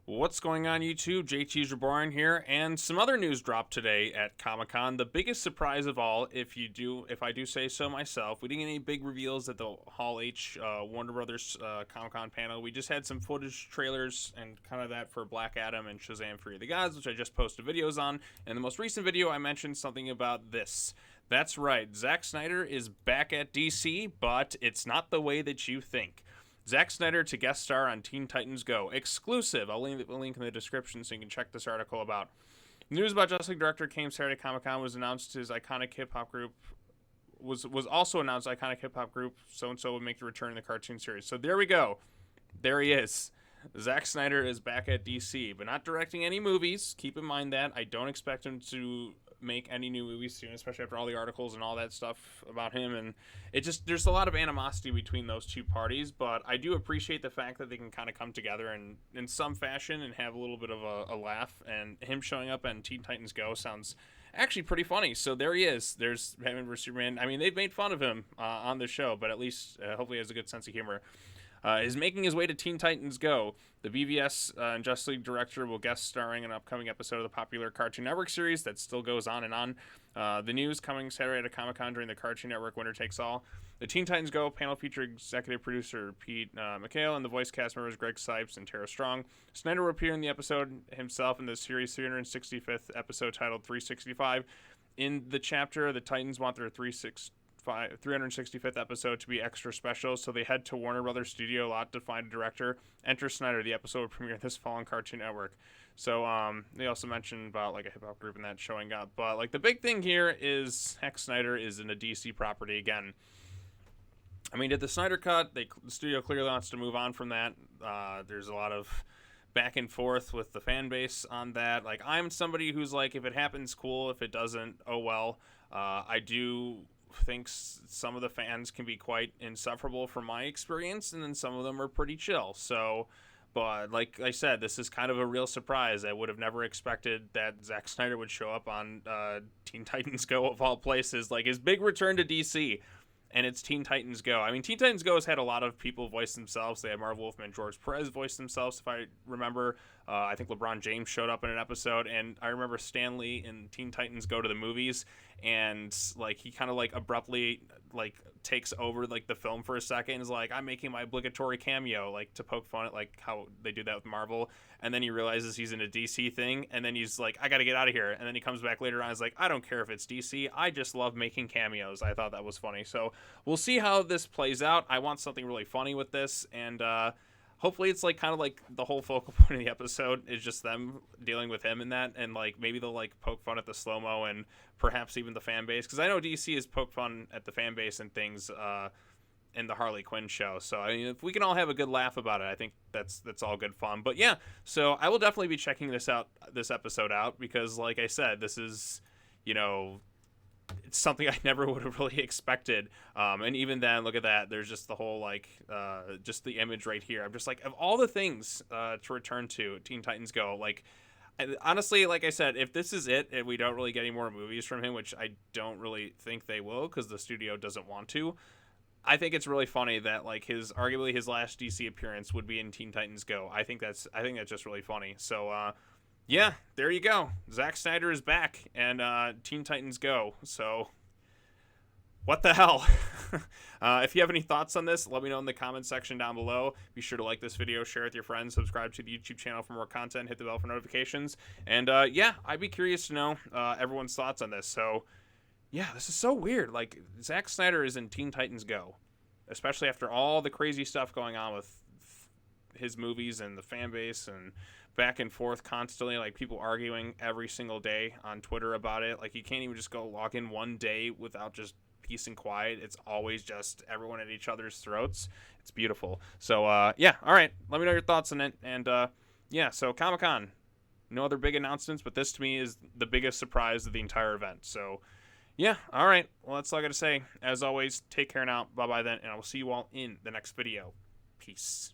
What's going on YouTube? JT's Reborn here, and some other news dropped today at Comic-Con. The biggest surprise of all, if I do say so myself, we didn't get any big reveals at the Hall H Warner Brothers Comic-Con panel. We just had some footage, trailers, and kind of that for Black Adam and Shazam: Fury of the Gods, which I just posted videos on. In the most recent video, I mentioned something about this. That's right, Zack Snyder is back at DC, but it's not the way that you think. Zack Snyder to guest star on Teen Titans Go. Exclusive. I'll leave the link in the description so you can check this article about. News about Justice League director came Saturday Comic-Con. Was announced his iconic hip-hop group. Was also announced iconic hip-hop group So-and-So would make the return in the cartoon series. So there we go. There he is. Zack Snyder is back at DC, but not directing any movies. Keep in mind that. I don't expect him to make any new movies soon, especially after all the articles and all that stuff about him. And there's a lot of animosity between those two parties, but I do appreciate the fact that they can kind of come together in some fashion and have a little bit of a laugh. And him showing up on Teen Titans Go sounds actually pretty funny. So there he is. There's Batman vs Superman. I mean, they've made fun of him on the show, but at least hopefully he has a good sense of humor. Is making his way to Teen Titans Go. The BVS and Justice League director will guest starring in an upcoming episode of the popular Cartoon Network series that still goes on and on. The news coming Saturday at a Comic-Con during the Cartoon Network Winner Takes All. The Teen Titans Go panel featured executive producer Pete McHale and the voice cast members Greg Sipes and Tara Strong. Snyder will appear in the episode himself in the series' 365th episode titled 365. In the chapter, the Titans want their 365th episode to be extra special, so they head to Warner Brothers Studio lot to find a director. Enter Snyder. The episode will premiere this fall on Cartoon Network. So they also mentioned about like a hip hop group and that showing up, but like the big thing here is Zack Snyder is in a DC property again. I mean, did the Snyder Cut? The studio clearly wants to move on from that. There's a lot of back and forth with the fan base on that. Like, I'm somebody who's like, if it happens, cool. If it doesn't, oh well. I do think some of the fans can be quite insufferable from my experience, and then some of them are pretty chill. So, but like I said, this is kind of a real surprise. I would have never expected that Zack Snyder would show up on Teen Titans Go of all places, like his big return to DC. And it's Teen Titans Go. I mean, Teen Titans Go has had a lot of people voice themselves. They had Marv Wolfman and George Perez voice themselves, if I remember. I think LeBron James showed up in an episode. And I remember Stan Lee in Teen Titans Go to the movies. And, like, he kind of, like, abruptly, like, takes over, like, the film for a second. And is like, I'm making my obligatory cameo, like, to poke fun at, like, how they do that with Marvel. And then he realizes he's in a DC thing. And then he's like, I got to get out of here. And then he comes back later on. He's like, I don't care if it's DC. I just love making cameos. I thought that was funny. So we'll see how this plays out. I want something really funny with this. And hopefully it's like kind of like the whole focal point of the episode is just them dealing with him in that. And like maybe they'll like poke fun at the slow-mo and perhaps even the fan base. Because I know DC has poked fun at the fan base and things in the Harley Quinn show. So I mean, if we can all have a good laugh about it, I think that's all good fun. But yeah, so I will definitely be checking this episode out, because like I said, this is, you know, it's something I never would have really expected. And even then, look at that. There's just the whole like just the image right here. I'm just like, of all the things to return to Teen Titans Go, like honestly, like I said, if this is it and we don't really get any more movies from him, which I don't really think they will because the studio doesn't want to, I think it's really funny that like arguably his last DC appearance would be in Teen Titans Go. I think that's just really funny. So yeah, there you go. Zack Snyder is back and Teen Titans Go. So what the hell? If you have any thoughts on this, let me know in the comments section down below. Be sure to like this video, share it with your friends, subscribe to the YouTube channel for more content, hit the bell for notifications. And yeah, I'd be curious to know everyone's thoughts on this. So yeah, this is so weird. Like, Zack Snyder is in Teen Titans Go, especially after all the crazy stuff going on with his movies and the fan base and back and forth constantly, like people arguing every single day on Twitter about it. Like, you can't even just go log in one day without just peace and quiet. It's always just everyone at each other's throats. It's beautiful. So, yeah, all right. Let me know your thoughts on it. And, yeah, so Comic-Con, no other big announcements, but this to me is the biggest surprise of the entire event. So, yeah, all right. Well, that's all I got to say. As always, take care now. Bye-bye then, and I will see you all in the next video. Peace.